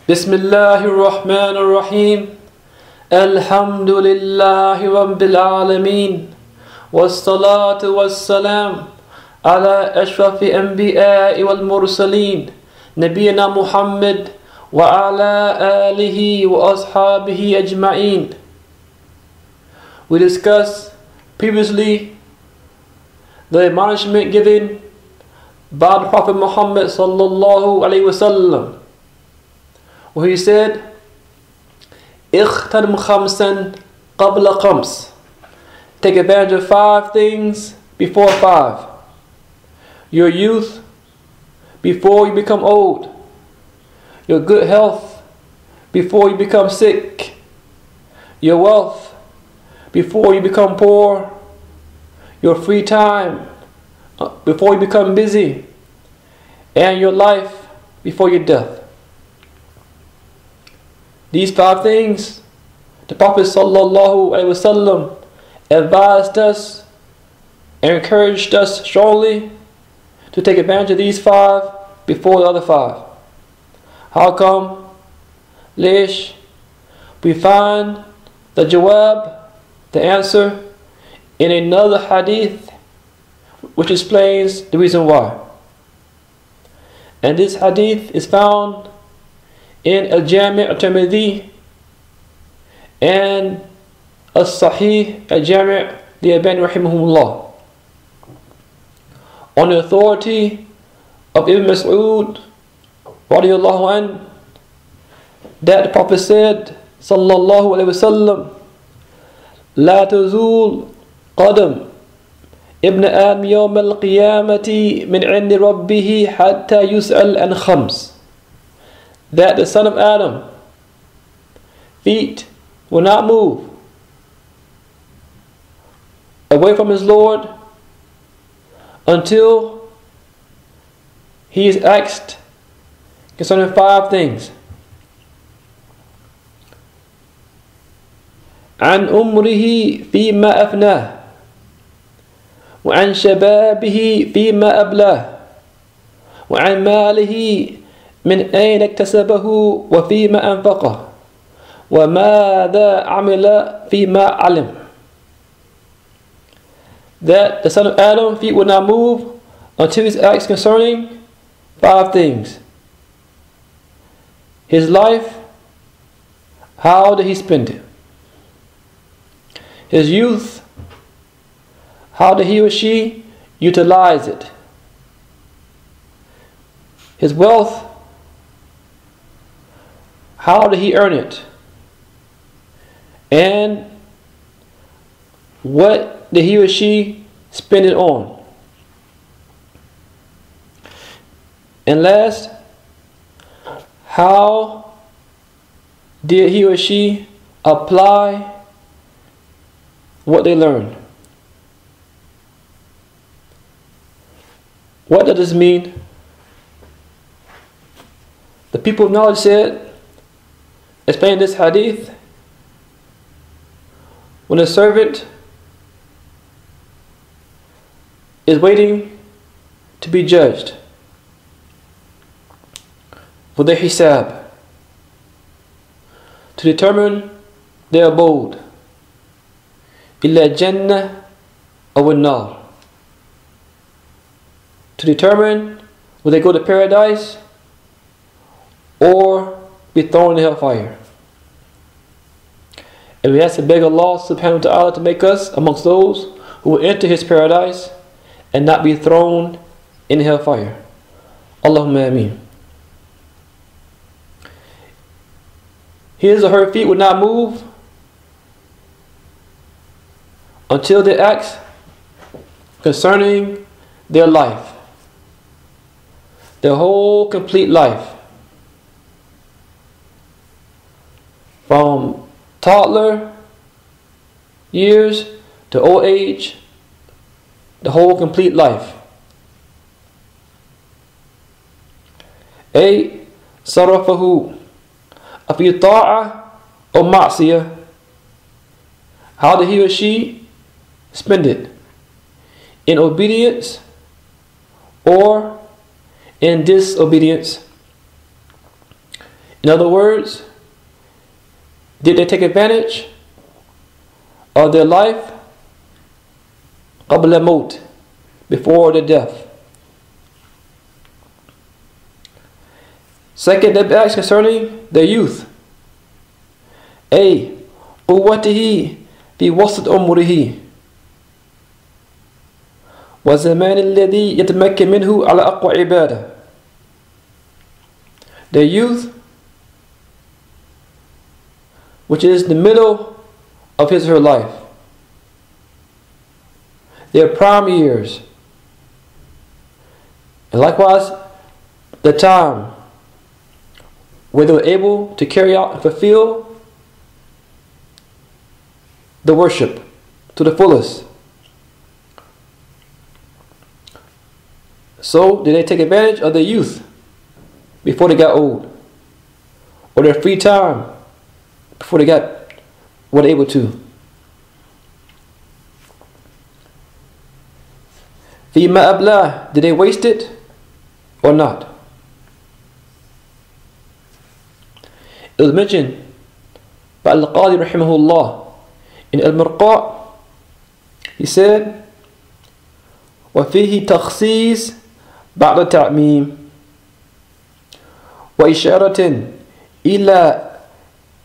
بسم الله الرحمن الرحيم الحمد لله رب العالمين والصلاة والسلام على أشرف الأنبياء والمرسلين نبينا محمد وعلى آله وأصحابه أجمعين. We discussed previously the admonishment given by the Prophet Muhammad sallallahu alaihi wasallam, where he said, اغتنم خمسا قبل خمس. Take advantage of 5 things before 5. Your youth before you become old. Your good health before you become sick. Your wealth before you become poor. Your free time before you become busy. And your life before your death. These 5 things, the Prophet sallallahu alaihi wasallam advised us and encouraged us strongly to take advantage of these 5 before the other 5. How come? Lish, we find the jawab, the answer, in another hadith which explains the reason why. And this hadith is found in Al-Jami' al-Tirmidhi and As-Sahih Al-Jami' li-Albani rahimahumullah, on the authority of Ibn Mas'ud radiyallahu anhu, that the Prophet said sallallahu alayhi wasallam, لا تزول قدم ابن آدم يوم القيامة من عند ربه حتى يسأل عن خمس. That the son of Adam feet will not move away from his Lord until he is asked concerning 5 things. عن عمره فيما أفناه وعن شبابه فيما أبلاه وعن ماله من أين اكتسبه وفيما أنفقه وماذا عمل فيما علم. That the son of Adam feet will not move until he is asked concerning 5 things. His life, how did he spend it? His youth, how did he or she utilize it? His wealth, how did he earn it? And what did he or she spend it on? And last, how did he or she apply what they learned? What does this mean? The people of knowledge said, explaining this hadith, when a servant is waiting to be judged for their hisab, to determine their abode, illa jannah aw an-nar, to determine will they go to paradise or be thrown in hellfire. And we have to beg Allah subhanahu wa ta'ala to make us amongst those who will enter His paradise and not be thrown in hellfire. Allahumma ameen. His or her feet would not move until they ask concerning their life, their whole complete life, from toddler years to old age, the whole complete life. A sarafahu afi ta'a or ma'siyah. How did he or she spend it? In obedience or in disobedience? In other words, did they take advantage of their life قبل الموت, before the death? Second, they asked concerning their youth. A. قوته في وسط عمره والزمان الذي يتمكن منه على أقوى عبادة. Their youth, which is the middle of his or her life. Their prime years. And likewise, the time where they were able to carry out and fulfill the worship to the fullest. So, did they take advantage of their youth before they got old? Or their free time before they were able to? فيما أبلاه, did they waste it or not? It was mentioned by Al-Qadi rahimahullah in Al-Mirqa. He said, وفيه تخصيص بعد التعميم وإشارة إلى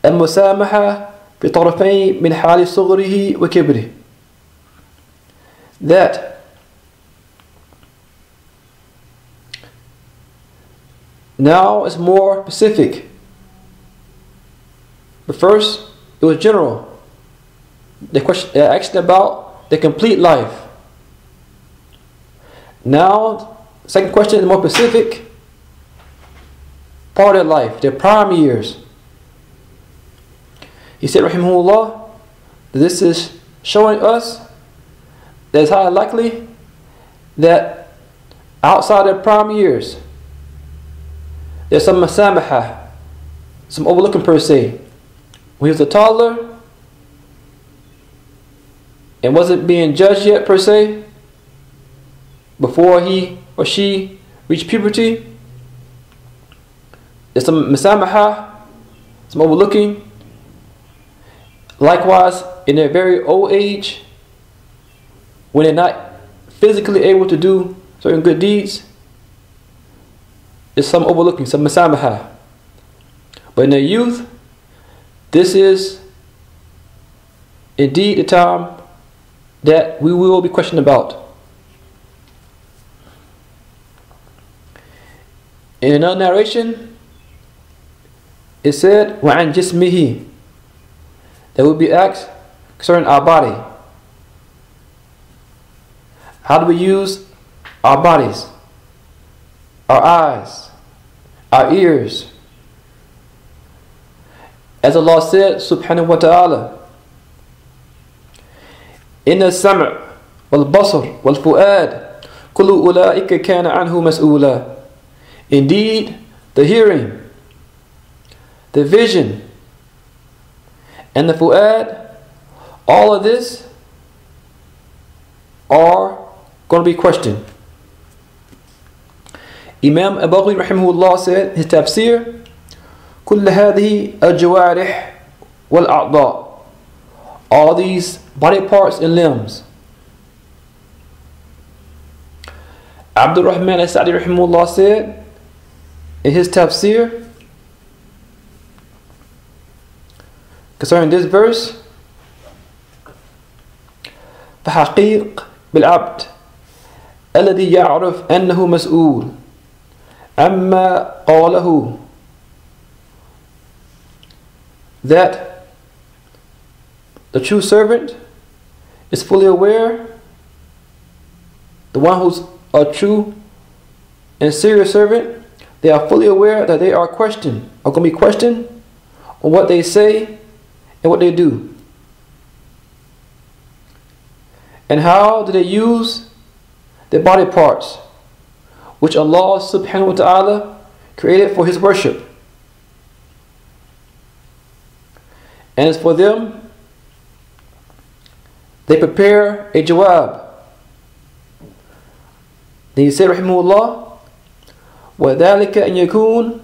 المسامحة بطرفين من حال صغره وكبره. That now it's more specific. But first, it was general. The question asked about the complete life. Now, second question is more specific. Part of life, their prime years. He said, rahimahullah, this is showing us that it's highly likely that outside their prime years, there's some masamaha, some overlooking per se. When he was a toddler and wasn't being judged yet per se, before he or she reached puberty, there's some masamaha, some overlooking. Likewise, in their very old age, when they're not physically able to do certain good deeds, there's some overlooking, some masamaha. But in their youth, this is indeed the time that we will be questioned about. In another narration, it said, وَعَنْ جِسْمِهِ, that will be asked concerning our body. How do we use our bodies, our eyes, our ears? As Allah said, subhanahu wa ta'ala, إِنَّ السَّمْعَ وَالْبَصَرِ وَالْفُؤَادِ كُلُّ أُولَٰئِكَ كَانَ عَنْهُ مَسْئُولًا. Indeed, the hearing, the vision, and the fu'ad, all of this are going to be questioned. Imam Al-Baghawi rahimahullah said, his tafsir, كل هذه الجوارح والأعضاء, all these body parts and limbs. Abdul-Rahman As-Sa'di rahimahullah said in his tafsir concerning this verse, فحقيق بالعبد الذي يعرف أنه مسؤول عما قاله, that the true servant is fully aware, the one who's a true and serious servant, they are fully aware that they are going to be questioned on what they say and what they do. And how do they use their body parts, which Allah subhanahu wa ta'ala created for His worship. And as for them, they prepare a jawab. Then he said, rahimahullah, وَذَلِكَ أَنْ يَكُونَ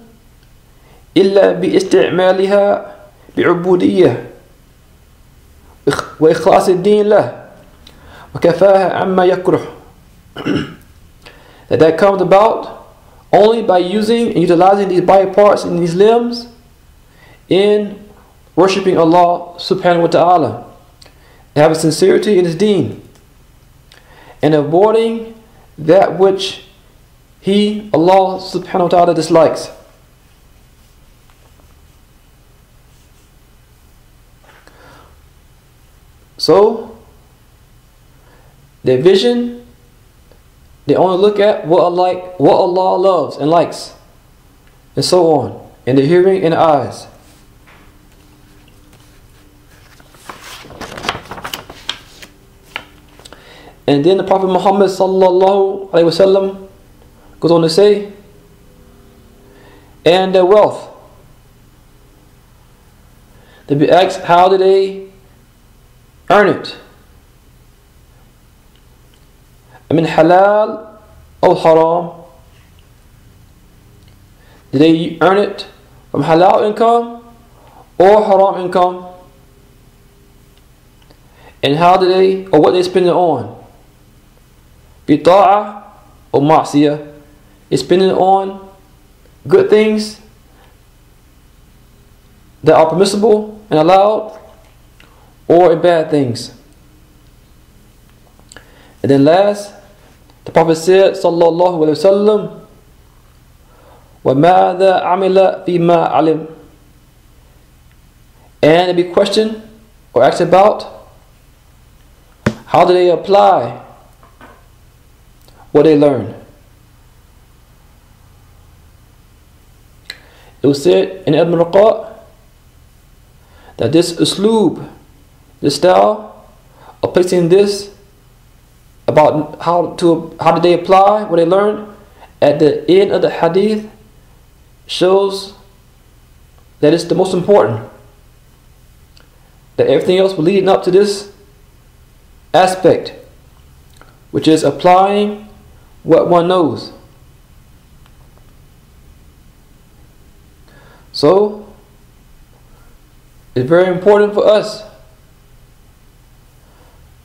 إلا باستعمالها بعبودية وإخلاص الدين له وكفاها عما يكره. That comes about only by using and utilizing these body parts and these limbs in worshipping Allah subhanahu wa ta'ala, and having sincerity in His deen, and avoiding that which He, Allah subhanahu wa ta'ala, dislikes. So, their vision, they only look at what Allah loves and likes, and so on, and the hearing and the eyes. And then the Prophet Muhammad sallallahu alaihi wasallam goes on to say, and their wealth. They be asked, how do they earn it? I mean, halal or haram? Do they earn it from halal income or haram income? And how do they, or what they spend it on? Bita'ah or ma'siyah? They spend it on good things that are permissible and allowed, or in bad things. And then last, the Prophet said, sallallahu alaihi wasallam, وَمَاذَا عَمِلَ فِيمَا عَلِمْ. And they be questioned or asked about, how do they apply what they learn? It was said in Ibn Raqat that this usloob, this style of placing this about how did they apply what they learned at the end of the hadith shows that it's the most important. That everything else will lead up to this aspect, which is applying what one knows. So it's very important for us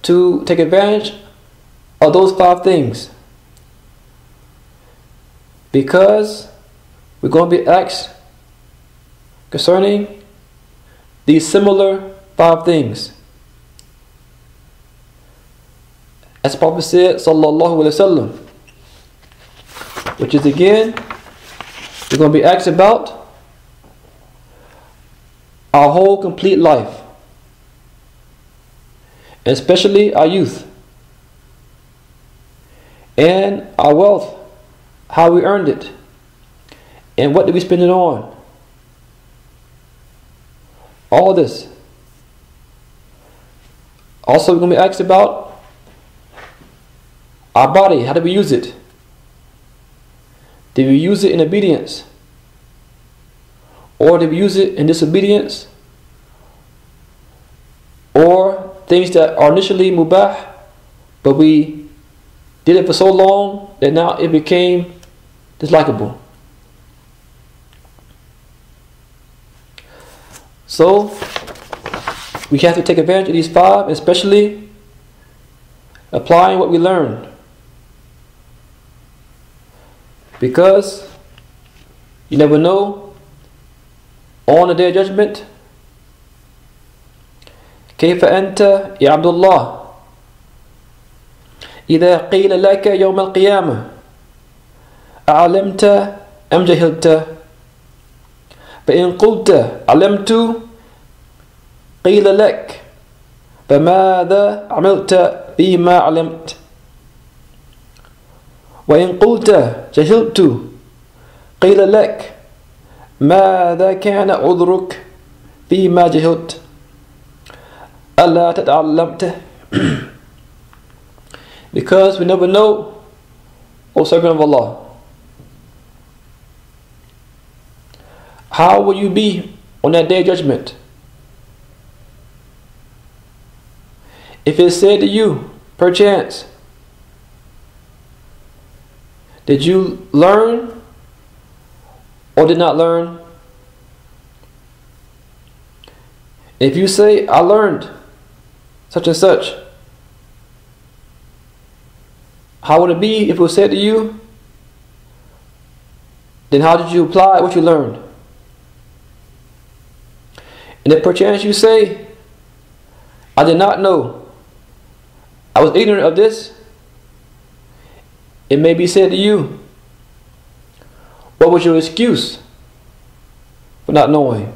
to take advantage of those 5 things, because we're going to be asked concerning these similar 5 things. As the Prophet said, sallallahu alaihi wasallam, which is again, we're going to be asked about our whole complete life, and especially our youth, and our wealth, how we earned it, and what did we spend it on. All of this. Also, we're going to be asked about our body. How did we use it? Did we use it in obedience? Or did we use it in disobedience? Or things that are initially mubah, but we did it for so long that now it became dislikable. So we have to take advantage of these 5, especially applying what we learned, because you never know on the day of judgment. كيف أنت يا عبد الله إذا قيل لك يوم القيامة أعلمت أم جهلت؟ فإن قلت علمت قيل لك فماذا عملت بما علمت؟ وإن قلت جهلت قيل لك ماذا كان عذرك فيما جهلت؟ ألا تتعلمت. Because we never know, O servant of Allah, how will you be on that day of judgment? If it said to you, perchance, did you learn or did not learn? If you say, I learned such and such, how would it be if it was said to you? Then how did you apply what you learned? And if perchance you say, I did not know, I was ignorant of this, it may be said to you, what was your excuse for not knowing?